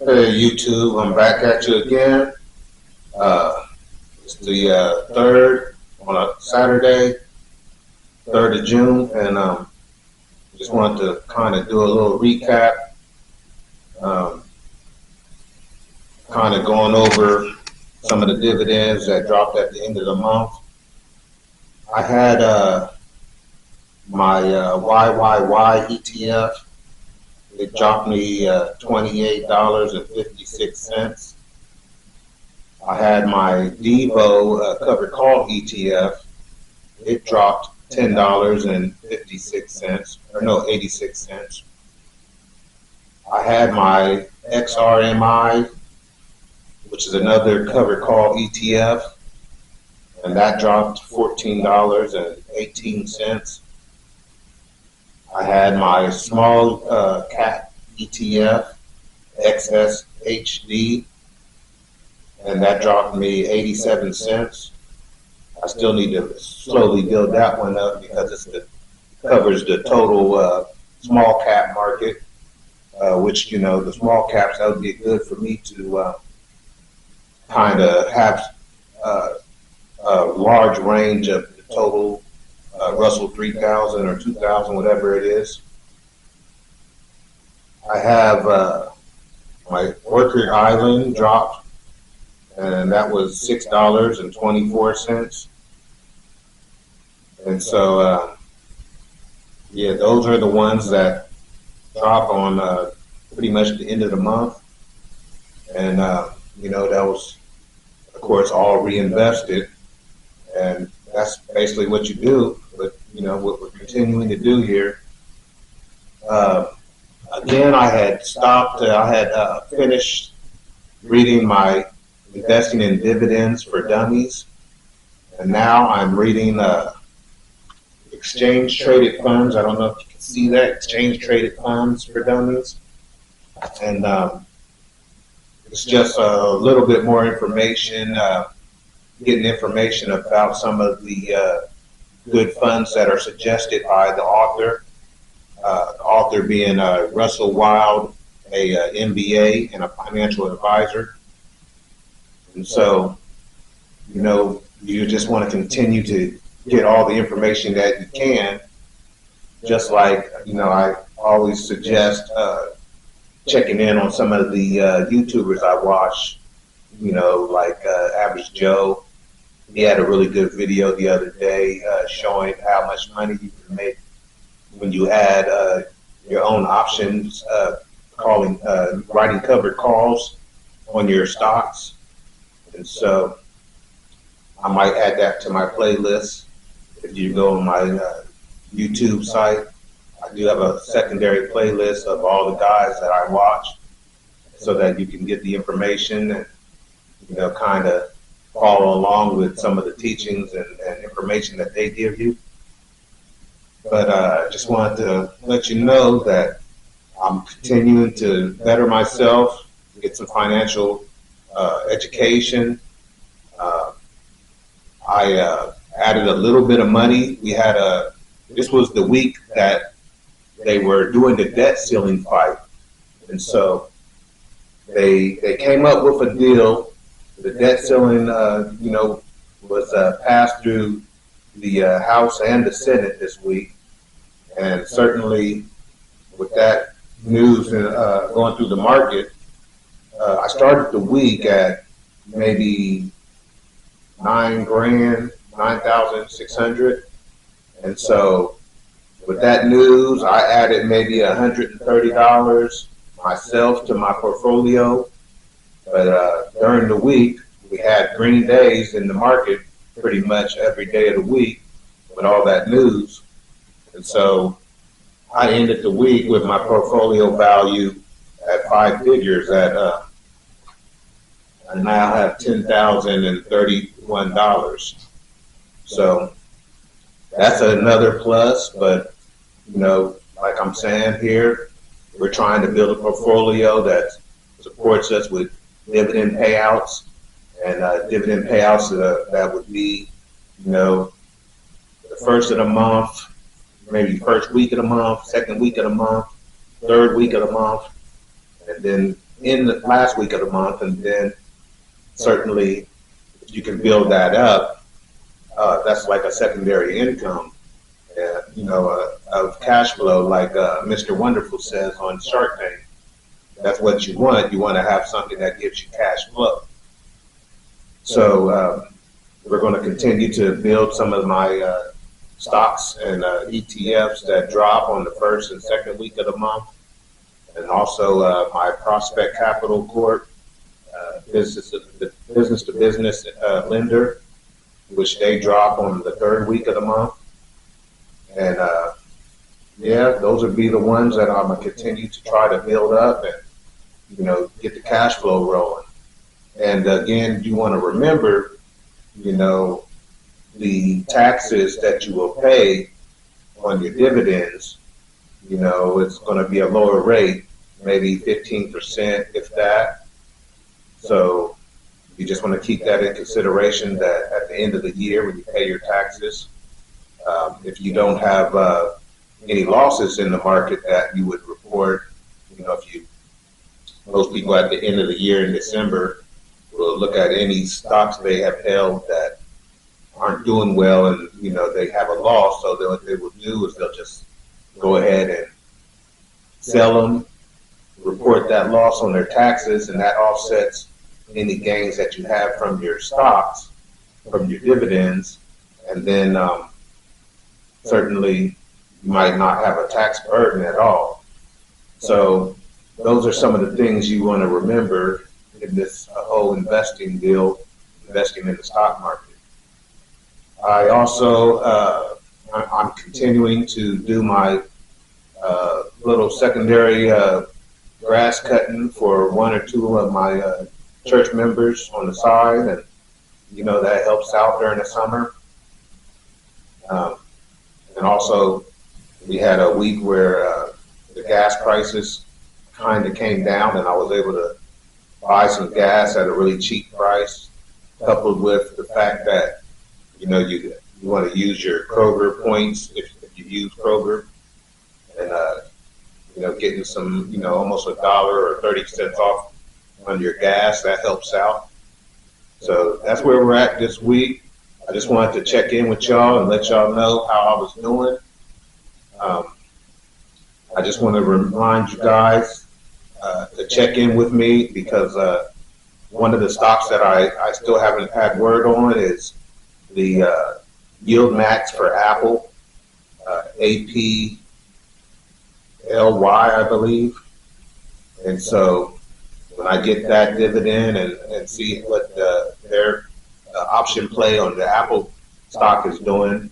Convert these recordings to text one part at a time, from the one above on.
Hey YouTube, I'm back at you again. It's the 3rd on a Saturday, 3rd of June, and just wanted to kind of do a little recap, um, kind of going over some of the dividends that dropped at the end of the month. I had my YYY ETF. It dropped me $28.56. I had my Devo covered call ETF. It dropped $10.56, or no, 86 cents. I had my XRMI, which is another covered call ETF, and that dropped $14.18. I had my small cap ETF, XSHD, and that dropped me 87 cents. I still need to slowly build that one up because it covers the total small cap market, which, the small caps, that would be good for me to kind of have a large range of the total Russell 3000 or 2000, whatever it is. I have my Orchid Island dropped, and that was $6.24. And so, yeah, those are the ones that drop on pretty much the end of the month. And, that was, of course, all reinvested. And that's basically what you do. But, what we're continuing to do here. Again, I had stopped, I had finished reading my Investing in Dividends for Dummies. And now I'm reading Exchange Traded Funds. I don't know if you can see that, Exchange Traded Funds for Dummies. And it's just a little bit more information, getting information about some of the good funds that are suggested by the author. The author being Russell Wild, a MBA and a financial advisor. And so, you just want to continue to get all the information that you can. Just like, I always suggest checking in on some of the YouTubers I watch, like Average Joe. He had a really good video the other day showing how much money you can make when you add your own options, writing covered calls on your stocks. And so I might add that to my playlist. If you go on my YouTube site, I do have a secondary playlist of all the guys that I watch so that you can get the information and, kind of follow along with some of the teachings and information that they give you. But I just wanted to let you know that I'm continuing to better myself, get some financial education. I added a little bit of money. This was the week that they were doing the debt ceiling fight. And so they came up with a deal. The debt ceiling, was passed through the House and the Senate this week. And certainly with that news going through the market, I started the week at maybe $9,600. And so with that news, I added maybe $130 myself to my portfolio. But during the week, we had green days in the market pretty much every day of the week with all that news. And so I ended the week with my portfolio value at 5 figures I now have $10,031. So that's another plus, but like I'm saying here, we're trying to build a portfolio that supports us with dividend payouts, and dividend payouts that would be, the first of the month, maybe first week of the month, second week of the month, third week of the month, and then in the last week of the month, and then certainly if you can build that up, that's like a secondary income, of cash flow, like Mr. Wonderful says on Shark Tank. That's what you want. You want to have something that gives you cash flow. So we're going to continue to build some of my stocks and ETFs that drop on the first and second week of the month, and also my Prospect Capital Corp, business to business lender, which they drop on the third week of the month. And those would be the ones that I'm gonna continue to try to build up and get the cash flow rolling. And again, you want to remember, the taxes that you will pay on your dividends. It's going to be a lower rate, maybe 15%, if that. So you just want to keep that in consideration, that at the end of the year when you pay your taxes, if you don't have any losses in the market that you would report, most people at the end of the year in December will look at any stocks they have held that aren't doing well, and they have a loss. So what they will do is they'll just go ahead and sell them, report that loss on their taxes, and that offsets any gains that you have from your stocks, from your dividends, and then certainly you might not have a tax burden at all. So those are some of the things you want to remember in this whole investing deal, investing in the stock market. I also, I'm continuing to do my little secondary grass cutting for one or two of my church members on the side, and that helps out during the summer. And also, we had a week where the gas prices kind of came down, and I was able to buy some gas at a really cheap price, coupled with the fact that you want to use your Kroger points if you use Kroger, and getting some almost $1 or 30 cents off on your gas, that helps out. So that's where we're at this week. I just wanted to check in with y'all and let y'all know how I was doing. I just want to remind you guys to check in with me, because one of the stocks that I still haven't had word on is the Yield Max for Apple, APLY, I believe. And so when I get that dividend and see what their option play on the Apple stock is doing,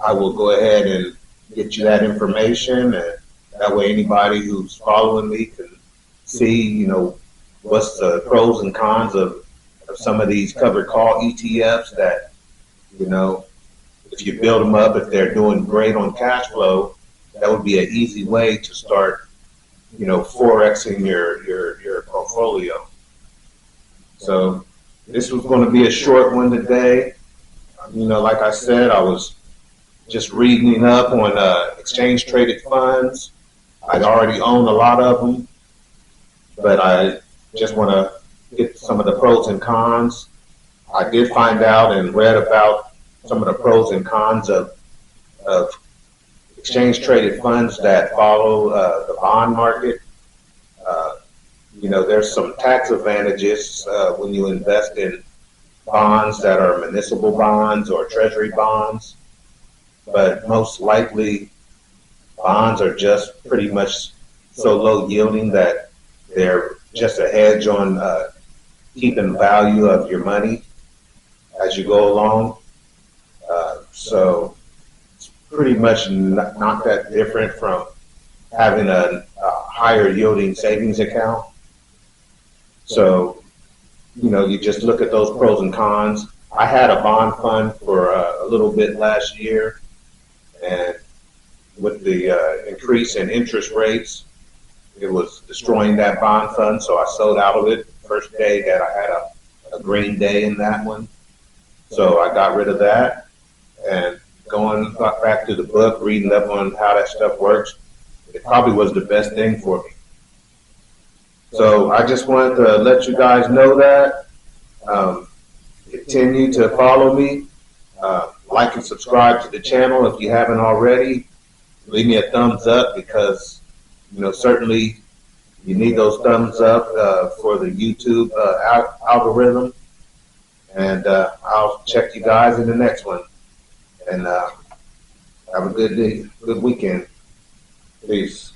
I will go ahead and get you that information, and that way anybody who's following me can see, what's the pros and cons of some of these covered call ETFs that, if you build them up, if they're doing great on cash flow, that would be an easy way to start, forexing your portfolio. So this was going to be a short one today. Like I said, I was just reading up on exchange traded funds. I'd already own a lot of them, but I just want to get some of the pros and cons. I did find out and read about some of the pros and cons of exchange traded funds that follow the bond market. There's some tax advantages when you invest in bonds that are municipal bonds or treasury bonds, but most likely bonds are just pretty much so low yielding that they're just a hedge on keeping value of your money as you go along. So it's pretty much not that different from having a higher yielding savings account. So, you just look at those pros and cons. I had a bond fund for a little bit last year, and with the increase in interest rates, it was destroying that bond fund, so I sold out of it the first day that I had a green day in that one. So I got rid of that, and got back to the book, reading up on how that stuff works. It probably was the best thing for me. So I just wanted to let you guys know that. Continue to follow me. Like and subscribe to the channel if you haven't already. Leave me a thumbs up because, certainly you need those thumbs up for the YouTube algorithm. And I'll check you guys in the next one. And have a good day, good weekend. Peace.